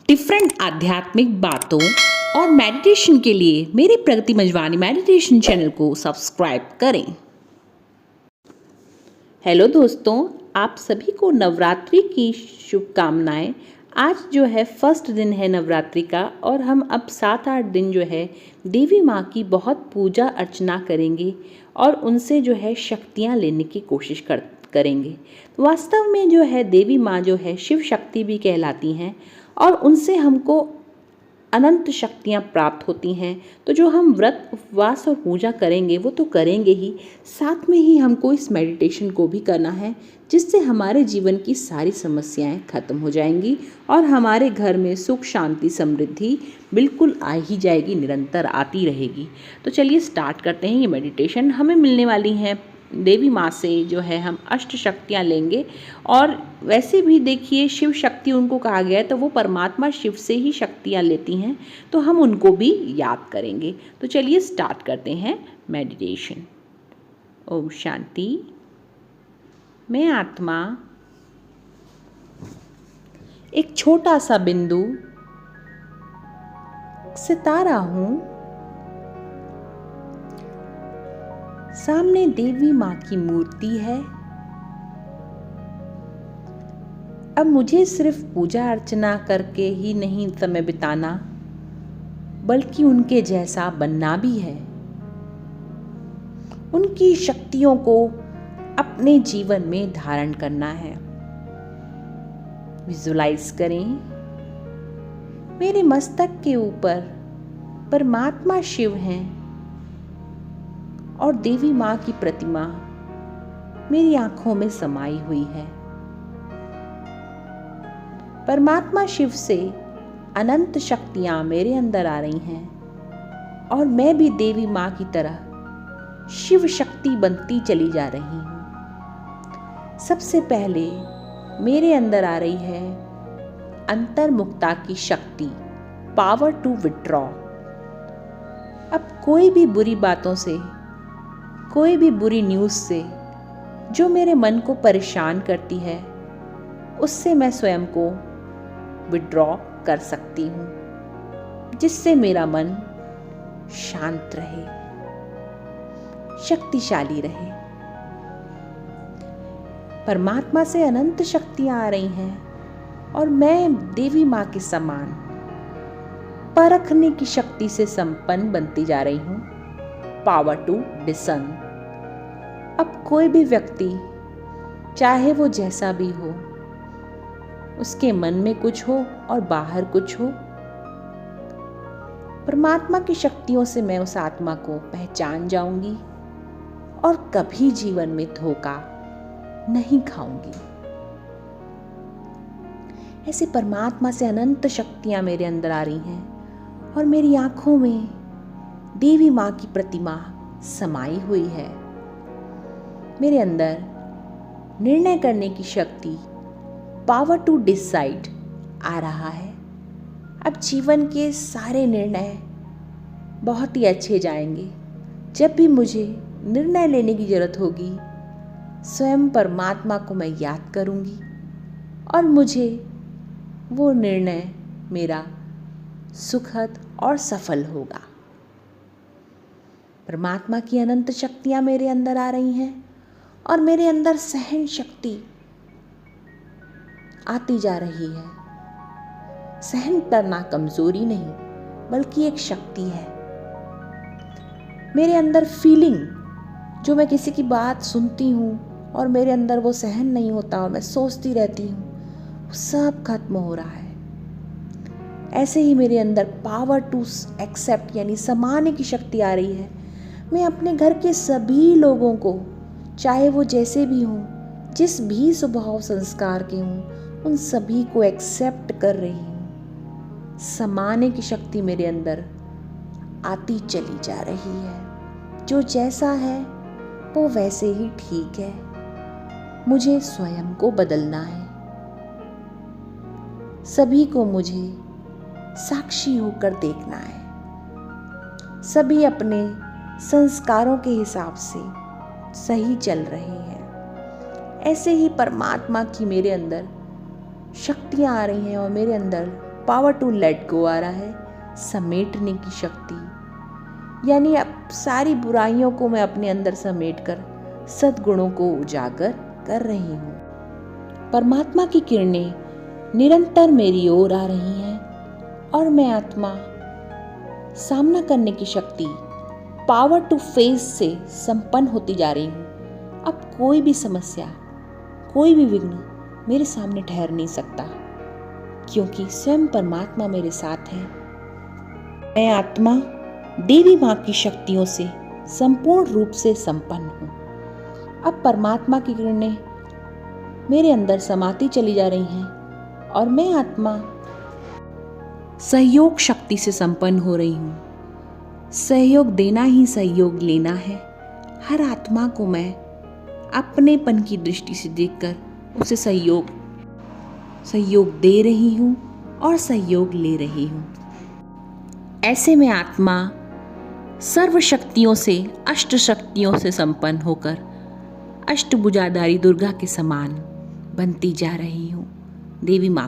Different आध्यात्मिक बातों और मेडिटेशन के लिए मेरे प्रगति मंजवानी मेडिटेशन चैनल को सब्सक्राइब करें। हेलो दोस्तों, आप सभी को नवरात्रि की शुभकामनाएं। आज जो है फर्स्ट दिन है नवरात्रि का और हम अब 7-8 दिन जो है देवी माँ की बहुत पूजा अर्चना करेंगे और उनसे जो है शक्तियाँ लेने की कोशिश करेंगे। वास्तव में जो है देवी माँ जो है शिव शक्ति भी कहलाती हैं और उनसे हमको अनंत शक्तियाँ प्राप्त होती हैं। तो जो हम व्रत उपवास और पूजा करेंगे वो तो करेंगे ही, साथ में ही हमको इस मेडिटेशन को भी करना है, जिससे हमारे जीवन की सारी समस्याएं खत्म हो जाएंगी और हमारे घर में सुख शांति समृद्धि बिल्कुल आ ही जाएगी, निरंतर आती रहेगी। तो चलिए स्टार्ट करते हैं। ये मेडिटेशन हमें मिलने वाली हैं देवी माँ से जो है हम अष्ट शक्तियाँ लेंगे। और वैसे भी देखिए शिव शक्ति उनको कहा गया है, तो वो परमात्मा शिव से ही शक्तियाँ लेती हैं, तो हम उनको भी याद करेंगे। तो चलिए स्टार्ट करते हैं मेडिटेशन। ओम शांति। मैं आत्मा एक छोटा सा बिंदु सितारा हूँ। सामने देवी माँ की मूर्ति है। अब मुझे सिर्फ पूजा अर्चना करके ही नहीं समय बिताना, बल्कि उनके जैसा बनना भी है। उनकी शक्तियों को अपने जीवन में धारण करना है। विजुलाइज करें, मेरे मस्तक के ऊपर परमात्मा शिव हैं और देवी माँ की प्रतिमा मेरी आंखों में समाई हुई है। परमात्मा शिव से अनंत शक्तियां मेरे अंदर आ रही हैं और मैं भी देवी माँ की तरह शिव शक्ति बनती चली जा रही हूँ। सबसे पहले मेरे अंदर आ रही है अंतर्मुक्ता की शक्ति, पावर टू विड्रॉ। अब कोई भी बुरी बातों से, कोई भी बुरी न्यूज़ से जो मेरे मन को परेशान करती है, उससे मैं स्वयं को विड्रॉ कर सकती हूँ, जिससे मेरा मन शांत रहे, शक्तिशाली रहे। परमात्मा से अनंत शक्तियाँ आ रही हैं और मैं देवी माँ के समान परखने की शक्ति से संपन्न बनती जा रही हूँ। पावर टू डिसन। अब कोई भी व्यक्ति, चाहे वो जैसा भी हो, उसके मन में कुछ हो और बाहर कुछ हो, परमात्मा की शक्तियों से मैं उस आत्मा को पहचान जाऊंगी और कभी जीवन में धोखा नहीं खाऊंगी। ऐसे परमात्मा से अनंत शक्तियां मेरे अंदर आ रही हैं और मेरी आंखों में देवी माँ की प्रतिमा समाई हुई है। मेरे अंदर निर्णय करने की शक्ति, पावर टू डिसाइड आ रहा है। अब जीवन के सारे निर्णय बहुत ही अच्छे जाएंगे। जब भी मुझे निर्णय लेने की जरूरत होगी, स्वयं परमात्मा को मैं याद करूंगी और मुझे वो निर्णय मेरा सुखद और सफल होगा। परमात्मा की अनंत शक्तियाँ मेरे अंदर आ रही हैं और मेरे अंदर सहन शक्ति आती जा रही है। सहन करना कमजोरी नहीं, बल्कि एक शक्ति है। मेरे अंदर फीलिंग, जो मैं किसी की बात सुनती हूँ और मेरे अंदर वो सहन नहीं होता और मैं सोचती रहती हूँ, वो सब खत्म हो रहा है। ऐसे ही मेरे अंदर पावर टू एक्सेप्ट यानी समाने की शक्ति आ रही है। मैं अपने घर के सभी लोगों को, चाहे वो जैसे भी हों, जिस भी स्वभाव संस्कार के हों, उन सभी को एक्सेप्ट कर रही हूँ। समाने की शक्ति मेरे अंदर आती चली जा रही है। जो जैसा है वो वैसे ही ठीक है। मुझे स्वयं को बदलना है। सभी को मुझे साक्षी होकर देखना है। सभी अपने संस्कारों के हिसाब से सही चल रहे हैं। ऐसे ही परमात्मा की मेरे अंदर शक्तियाँ आ रही हैं और मेरे अंदर पावर टू लेट गो आ रहा है, समेटने की शक्ति। यानी अब सारी बुराइयों को मैं अपने अंदर समेट कर सद्गुणों को उजागर कर रही हूँ। परमात्मा की किरणें निरंतर मेरी ओर आ रही हैं और मैं आत्मा सामना करने की शक्ति, पावर टू फेस से संपन्न होती जा रही हूँ। अब कोई भी समस्या, कोई भी विघ्न मेरे सामने ठहर नहीं सकता, क्योंकि स्वयं परमात्मा मेरे साथ है। मैं आत्मा देवी माँ की शक्तियों से संपूर्ण रूप से संपन्न हूँ। अब परमात्मा की किरणें मेरे अंदर समाती चली जा रही हैं और मैं आत्मा सहयोग शक्ति से संपन्न हो रही हूँ। सहयोग देना ही सहयोग लेना है। हर आत्मा को मैं अपनेपन की दृष्टि से देखकर उसे सहयोग दे रही हूँ और सहयोग ले रही हूँ। ऐसे में आत्मा सर्व शक्तियों से, अष्ट शक्तियों से संपन्न होकर अष्टभुजाधारी दुर्गा के समान बनती जा रही हूँ। देवी माँ